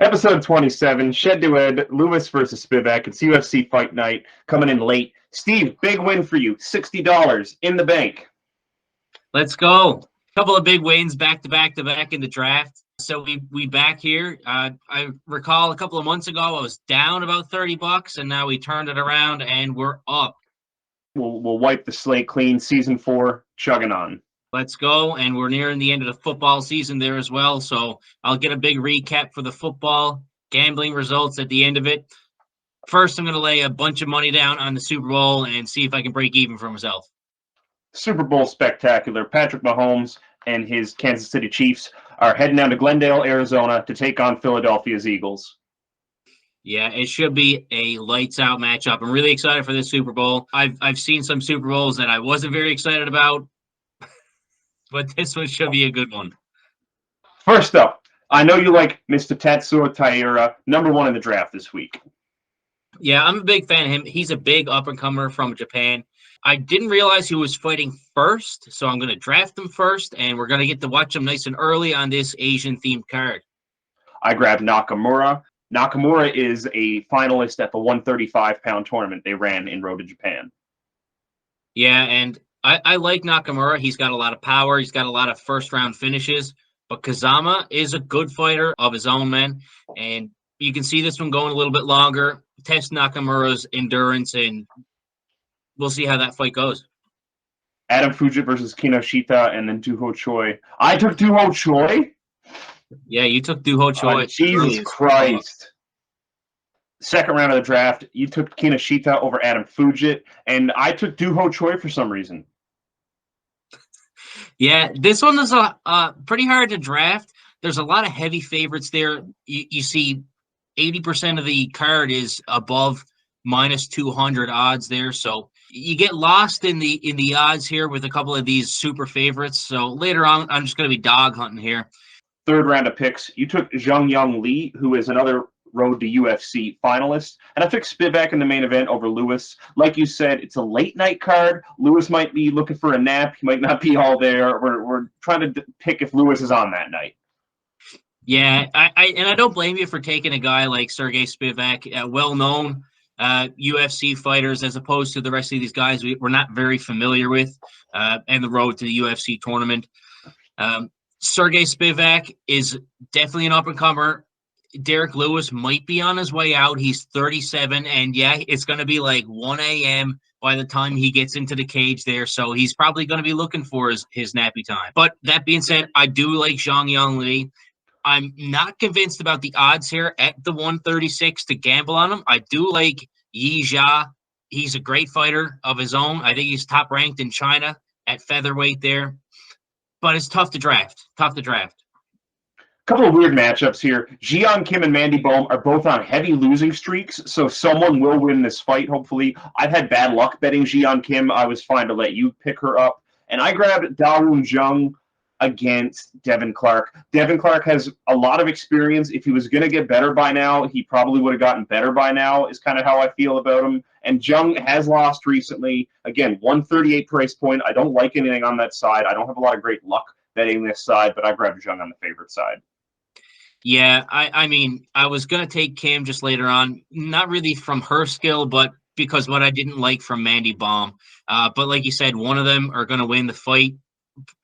Episode 27, Shed2Ed, Lewis versus Spivak. It's UFC Fight Night, coming in late. Steve, big win for you, $60 in the bank. Let's go. Couple of big wins back to back in the draft. So we back here. I recall a couple of months ago I was down about $30, and now we turned it around and we're up. We'll wipe the slate clean. Season 4, chugging on. Let's go, and we're nearing the end of the football season there as well, so I'll get a big recap for the football gambling results at the end of it. First, I'm going to lay a bunch of money down on the Super Bowl and see if I can break even for myself. Super Bowl spectacular. Patrick Mahomes and his Kansas City Chiefs are heading down to Glendale, Arizona to take on Philadelphia's Eagles. Yeah, it should be a lights-out matchup. I'm really excited for this Super Bowl. I've seen some Super Bowls that I wasn't very excited about, but this one should be a good one. First up, I know you like Mr. Tatsuo Taira, #1 in the draft this week. Yeah, I'm a big fan of him. He's a big up-and-comer from Japan. I didn't realize he was fighting first, so I'm going to draft him first, and we're going to get to watch him nice and early on this Asian-themed card. I grabbed Nakamura. Nakamura is a finalist at the 135-pound tournament they ran in Road to Japan. Yeah, and I like Nakamura. He's got a lot of power. He's got a lot of first-round finishes. But Kazama is a good fighter of his own, man. And you can see this one going a little bit longer. Test Nakamura's endurance, and we'll see how that fight goes. Adam Fujit versus Kinoshita, and then Duho Choi. I took Duho Choi? Yeah, you took Duho Choi. Jesus Christ. Second round of the draft, you took Kinoshita over Adam Fujit, and I took Duho Choi for some reason. Yeah, this one is pretty hard to draft. There's a lot of heavy favorites there. You see 80% of the card is above minus 200 odds there, so you get lost in the odds here with a couple of these super favorites. So later on, I'm just going to be dog hunting here. Third round of picks, you took Zhang Yang Li, who is another Road to UFC finalist, and I took Spivak in the main event over Lewis. Like you said, it's a late night card. Lewis might be looking for a nap. He might not be all there. We're trying to pick if Lewis is on that night. Yeah, I don't blame you for taking a guy like Sergey Spivak, well-known UFC fighters, as opposed to the rest of these guys we're not very familiar with, and the road to the UFC tournament. Sergey Spivak is definitely an up-and-comer. Derek Lewis might be on his way out. He's 37, and yeah, it's going to be like 1 a.m. by the time he gets into the cage there, so he's probably going to be looking for his nappy time. But that being said, I do like Zhang Yang Li. I'm not convinced about the odds here at the 136 to gamble on him. I do like Yi Jia. He's a great fighter of his own. I think he's top ranked in China at featherweight there. But it's tough to draft. Couple of weird matchups here. Jian Kim and Mandy Bohm are both on heavy losing streaks, so someone will win this fight, hopefully. I've had bad luck betting Jian Kim. I was fine to let you pick her up. And I grabbed Dawoon Jung against Devin Clark. Devin Clark has a lot of experience. If he was going to get better by now, he probably would have gotten better by now, is kind of how I feel about him. And Jung has lost recently. Again, 138 price point. I don't like anything on that side. I don't have a lot of great luck betting this side, but I grabbed Jung on the favorite side. Yeah, I mean, I was going to take Kim just later on, not really from her skill, but because what I didn't like from Mandy Baum. But like you said, one of them are going to win the fight,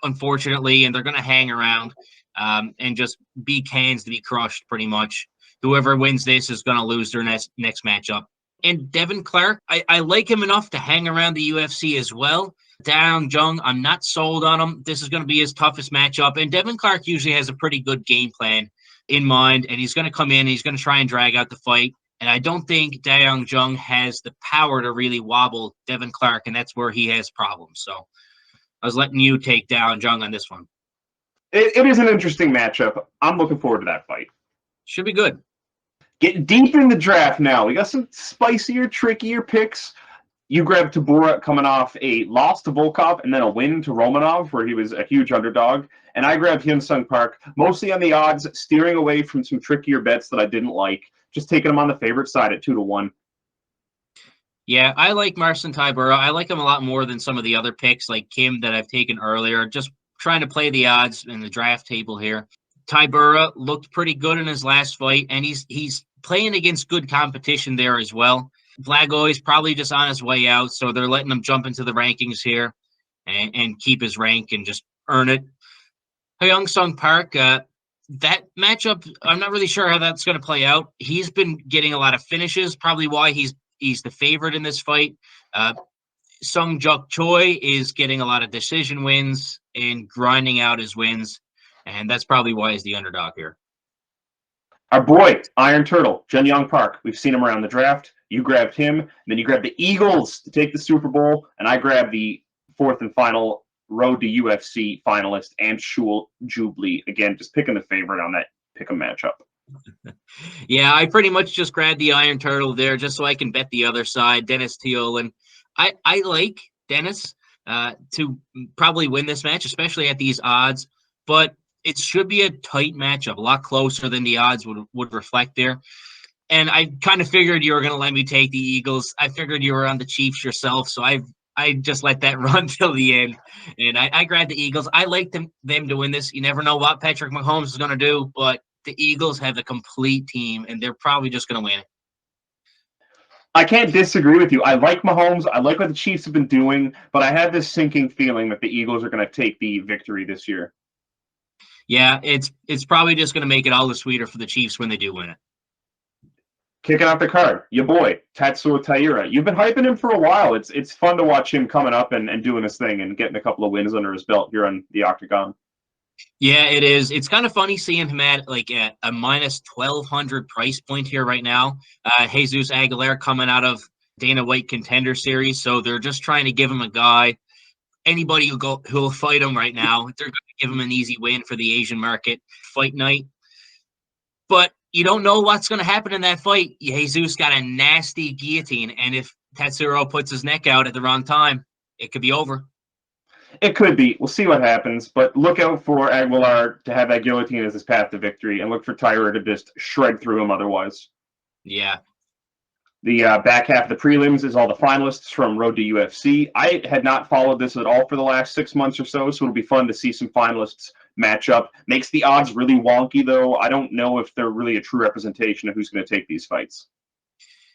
unfortunately, and they're going to hang around and just be cans to be crushed pretty much. Whoever wins this is going to lose their next matchup. And Devin Clark, I like him enough to hang around the UFC as well. Dawoon Jung, I'm not sold on him. This is going to be his toughest matchup. And Devin Clark usually has a pretty good game plan in mind, and he's going to come in and he's going to try and drag out the fight. And I don't think Dawoon Jung has the power to really wobble Devin Clark, and that's where he has problems. So I was letting you take Dawoon Jung on this one. It is an interesting matchup. I'm looking forward to that fight. Should be good. Getting deep in the draft now. We got some spicier, trickier picks. You grabbed Tabora coming off a loss to Volkov and then a win to Romanov, where he was a huge underdog. And I grabbed Hyun Sung Park, mostly on the odds, steering away from some trickier bets that I didn't like, just taking him on the favorite side at 2-1. Yeah, I like Marcin Tybura. I like him a lot more than some of the other picks like Kim that I've taken earlier. Just trying to play the odds in the draft table here. Tybura looked pretty good in his last fight, and he's playing against good competition there as well. Blago is probably just on his way out, so they're letting him jump into the rankings here and keep his rank and just earn it. Hyung Sung Park, that matchup, I'm not really sure how that's going to play out. He's been getting a lot of finishes, probably why he's the favorite in this fight. Sung Juk Choi is getting a lot of decision wins and grinding out his wins, and that's probably why he's the underdog here. Our boy, Iron Turtle, Jun Young Park. We've seen him around the draft. You grabbed him, and then you grabbed the Eagles to take the Super Bowl, and I grabbed the fourth and final Road to UFC finalist, Anshul Jubilee. Again, just picking the favorite on that pick-em matchup. Yeah, I pretty much just grabbed the Iron Turtle there just so I can bet the other side, Dennis Teal. I like Dennis to probably win this match, especially at these odds, but it should be a tight matchup, a lot closer than the odds would reflect there. And I kind of figured you were going to let me take the Eagles. I figured you were on the Chiefs yourself, so I just let that run till the end. And I grabbed the Eagles. I like them to win this. You never know what Patrick Mahomes is going to do, but the Eagles have the complete team, and they're probably just going to win it. I can't disagree with you. I like Mahomes. I like what the Chiefs have been doing, but I have this sinking feeling that the Eagles are going to take the victory this year. Yeah, it's probably just going to make it all the sweeter for the Chiefs when they do win it. Kicking out the card, your boy, Tatsuo Taira. You've been hyping him for a while. It's fun to watch him coming up and doing his thing and getting a couple of wins under his belt here on the Octagon. Yeah, it is. It's kind of funny seeing him at like a minus 1,200 price point here right now. Jesus Aguilar coming out of Dana White Contender Series, so they're just trying to give him a guy. Anybody who'll fight him right now, they're going to give him an easy win for the Asian market fight night. But you don't know what's going to happen in that fight. Jesus got a nasty guillotine, and if Tatsuro puts his neck out at the wrong time, it could be over. It could be. We'll see what happens, but look out for Aguilar to have that guillotine as his path to victory, and look for Tyra to just shred through him otherwise. Yeah. The back half of the prelims is all the finalists from Road to UFC. I had not followed this at all for the last 6 months or so it'll be fun to see some finalists match up. Makes the odds really wonky, though. I don't know if they're really a true representation of who's going to take these fights.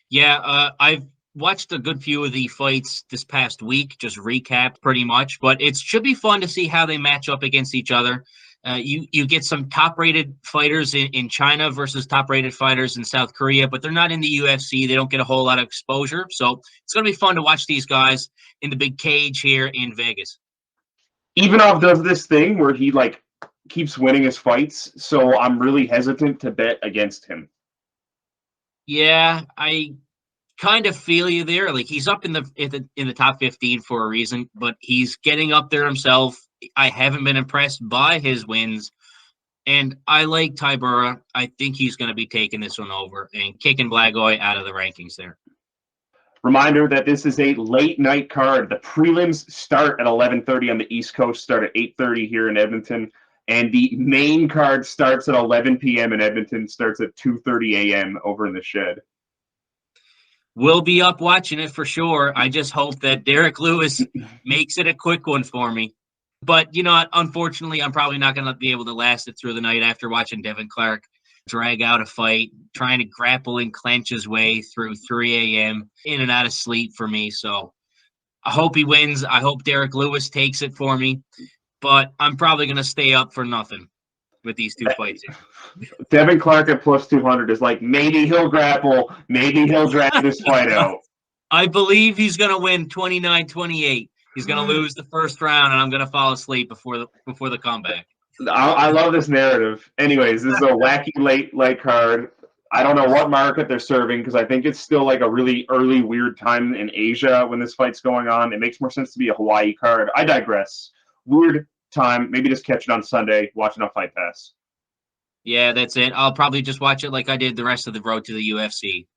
Yeah, I've watched a good few of the fights this past week, just recap pretty much, but it should be fun to see how they match up against each other. You get some top-rated fighters in China versus top-rated fighters in South Korea, but they're not in the UFC. They don't get a whole lot of exposure, so it's going to be fun to watch these guys in the big cage here in Vegas. Ivanov does this thing where he keeps winning his fights, so I'm really hesitant to bet against him. Yeah, I kind of feel you there. Like, he's up in the top 15 for a reason, but he's getting up there himself. I haven't been impressed by his wins, and I like Tybura. I think he's going to be taking this one over and kicking Blagoy out of the rankings there. Reminder that this is a late night card. The prelims start at 11:30 on the East Coast, start at 8:30 here in Edmonton, and the main card starts at 11 p.m. in Edmonton, starts at 2:30 a.m. over in the Shed. We'll be up watching it for sure. I just hope that Derek Lewis makes it a quick one for me. But, you know, unfortunately, I'm probably not going to be able to last it through the night after watching Devin Clark drag out a fight, trying to grapple and clench his way through 3 a.m. in and out of sleep for me. So I hope he wins. I hope Derek Lewis takes it for me. But I'm probably going to stay up for nothing with these two fights. Devin Clark at plus 200 is like, maybe he'll grapple, maybe he'll drag this fight out. I believe he's going to win 29-28. He's going to lose the first round, and I'm going to fall asleep before the comeback. I love this narrative. Anyways, this is a wacky late card. I don't know what market they're serving because I think it's still like a really early, weird time in Asia when this fight's going on. It makes more sense to be a Hawaii card. I digress. Weird time. Maybe just catch it on Sunday, watch it on Fight Pass. Yeah, that's it. I'll probably just watch it like I did the rest of the road to the UFC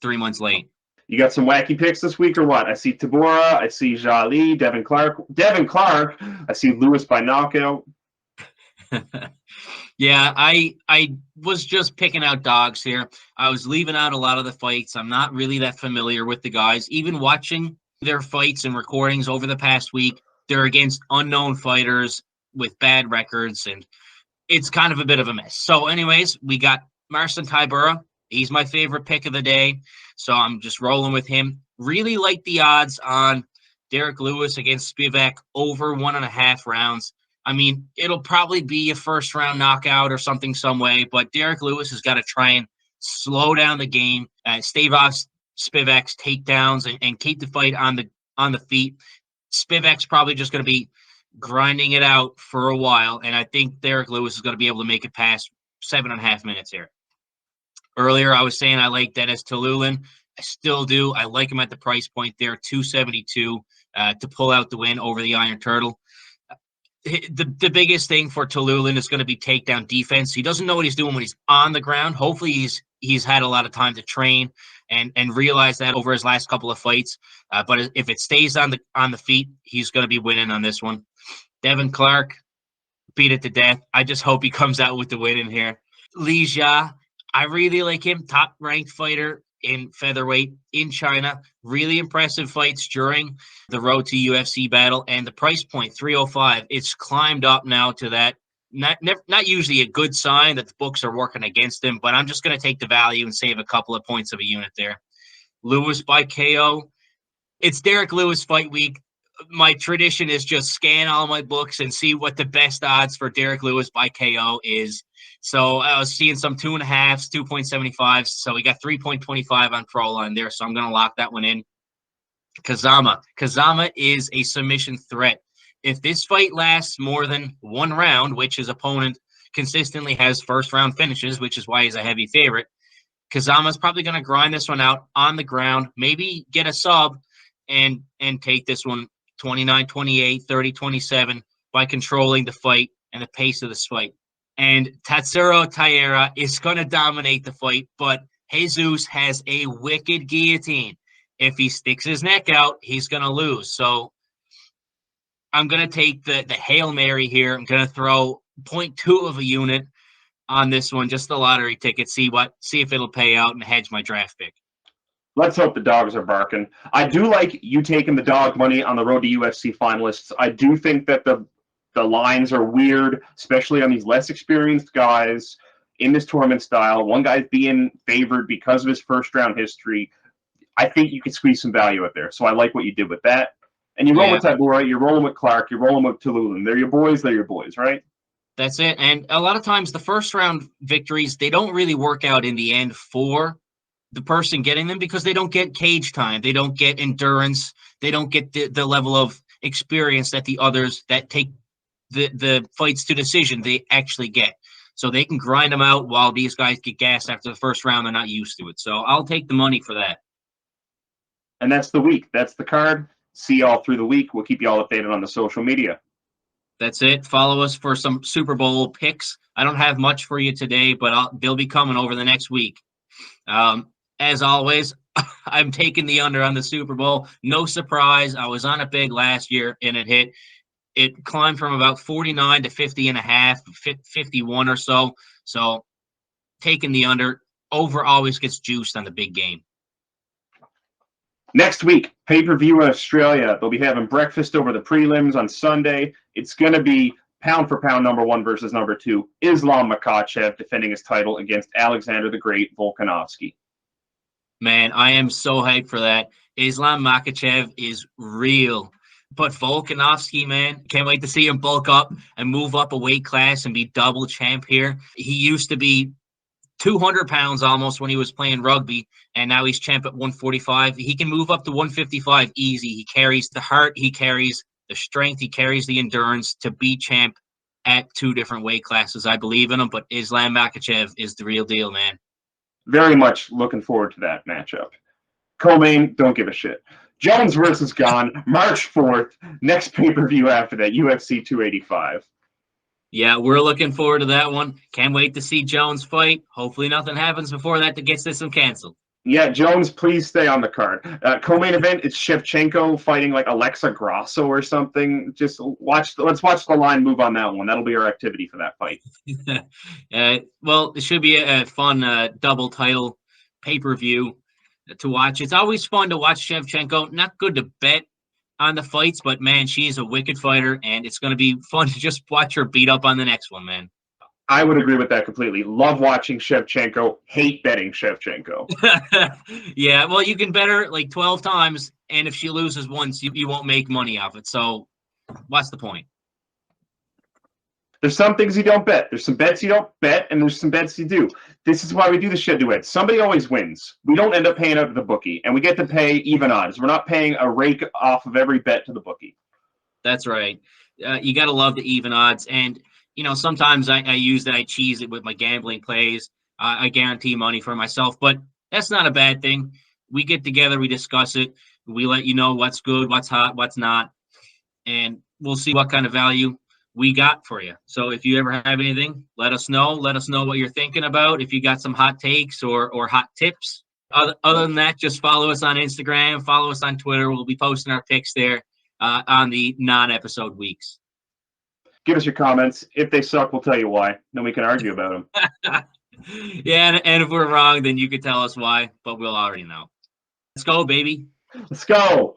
3 months late. You got some wacky picks this week or what? I see Tabora. I see Jali, Devin Clark. I see Lewis by knockout. Yeah, I was just picking out dogs here. I was leaving out a lot of the fights. I'm not really that familiar with the guys. Even watching their fights and recordings over the past week, they're against unknown fighters with bad records, and it's kind of a bit of a mess. So anyways, we got Marcin Tybura. He's my favorite pick of the day. So I'm just rolling with him. Really like the odds on Derek Lewis against Spivak over 1.5 rounds. I mean, it'll probably be a first round knockout or something some way, but Derek Lewis has got to try and slow down the game, stave off Spivak's takedowns and keep the fight on the feet. Spivak's probably just going to be grinding it out for a while, and I think Derek Lewis is going to be able to make it past 7.5 minutes here. Earlier, I was saying I like Dennis Tululin. I still do. I like him at the price point there, 272 to pull out the win over the Iron Turtle. The biggest thing for Tululin is going to be takedown defense. He doesn't know what he's doing when he's on the ground. Hopefully, he's had a lot of time to train and realize that over his last couple of fights. But if it stays on the feet, he's going to be winning on this one. Devin Clark beat it to death. I just hope he comes out with the win in here. Li Jia, I really like him. Top ranked fighter in featherweight in China. Really impressive fights during the road to UFC battle, and the price point 305. It's climbed up now to that. Not usually a good sign that the books are working against him, but I'm just going to take the value and save a couple of points of a unit there. Lewis by KO. It's Derek Lewis fight week. My tradition is just scan all my books and see what the best odds for Derek Lewis by KO is. So I was seeing some 2.5s, 2.75s. So we got 3.25 on Proline there. So I'm going to lock that one in. Kazama. Kazama is a submission threat. If this fight lasts more than one round, which his opponent consistently has first round finishes, which is why he's a heavy favorite, Kazama's probably going to grind this one out on the ground, maybe get a sub and take this one 29-28, 30-27 by controlling the fight and the pace of this fight. And Tatsuro Taira is going to dominate the fight, but Jesus has a wicked guillotine. If he sticks his neck out, he's going to lose. So I'm going to take the Hail Mary here. I'm going to throw 0.2 of a unit on this one, just the lottery ticket, see if it'll pay out and hedge my draft pick. Let's hope the dogs are barking. I do like you taking the dog money on the road to UFC finalists. I do think that the lines are weird, especially on these less experienced guys in this tournament style. One guy's being favored because of his first-round history. I think you could squeeze some value out there. So I like what you did with that. And you roll with Tybura, you're rolling with Clark, you're rolling with Tululin. They're your boys, right? That's it. And a lot of times the first-round victories, they don't really work out in the end for the person getting them because they don't get cage time. They don't get endurance. They don't get the level of experience that the others that take the fights to decision they actually get. So they can grind them out while these guys get gassed after the first round. They're not used to it. So I'll take the money for that. And that's the week. That's the card. See y'all through the week. We'll keep you all updated on the social media. That's it. Follow us for some Super Bowl picks. I don't have much for you today, but they'll be coming over the next week. As always, I'm taking the under on the Super Bowl. No surprise. I was on it big last year, and it hit. It climbed from about 49 to 50.5, 51 or so. So taking the under. Over always gets juiced on the big game. Next week, pay-per-view in Australia. They'll be having breakfast over the prelims on Sunday. It's going to be pound for pound number 1 versus number 2. Islam Makhachev defending his title against Alexander the Great Volkanovski. Man, I am so hyped for that. Islam Makhachev is real. But Volkanovski, man, can't wait to see him bulk up and move up a weight class and be double champ here. He used to be 200 pounds almost when he was playing rugby, and now he's champ at 145. He can move up to 155 easy. He carries the heart, he carries the strength, he carries the endurance to be champ at 2 different weight classes. I believe in him, but Islam Makhachev is the real deal, man. Very much looking forward to that matchup. Co-main, don't give a shit. Jones versus Gane, March 4th. Next pay-per-view after that, UFC 285. Yeah, we're looking forward to that one. Can't wait to see Jones fight. Hopefully nothing happens before that gets this one canceled. Yeah, Jones, please stay on the card. Co-main event, it's Shevchenko fighting like Alexa Grasso or something. Just let's watch the line move on that one. That'll be our activity for that fight. Well, it should be a fun double title pay-per-view to watch. It's always fun to watch Shevchenko. Not good to bet on the fights, but man, she's a wicked fighter, and it's going to be fun to just watch her beat up on the next one, man. I would agree with that completely. Love watching Shevchenko, hate betting Shevchenko. Yeah, well, you can bet her like 12 times, and if she loses once, you won't make money off it. So what's the point? There's some things you don't bet. There's some bets you don't bet, and there's some bets you do. This is why we do the Shed2Ed. Somebody always wins. We don't end up paying up to the bookie, and we get to pay even odds. We're not paying a rake off of every bet to the bookie. That's right. You got to love the even odds. And, sometimes I use that. I cheese it with my gambling plays. I guarantee money for myself, but that's not a bad thing. We get together, we discuss it. We let you know what's good, what's hot, what's not. And we'll see what kind of value we got for you. So if you ever have anything, let us know. Let us know what you're thinking about. If you got some hot takes or hot tips. Other than that, just follow us on Instagram, follow us on Twitter. We'll be posting our picks there on the non-episode weeks. Give us your comments. If they suck, we'll tell you why. Then we can argue about them. Yeah, and if we're wrong, then you could tell us why, but we'll already know. Let's go, baby. Let's go.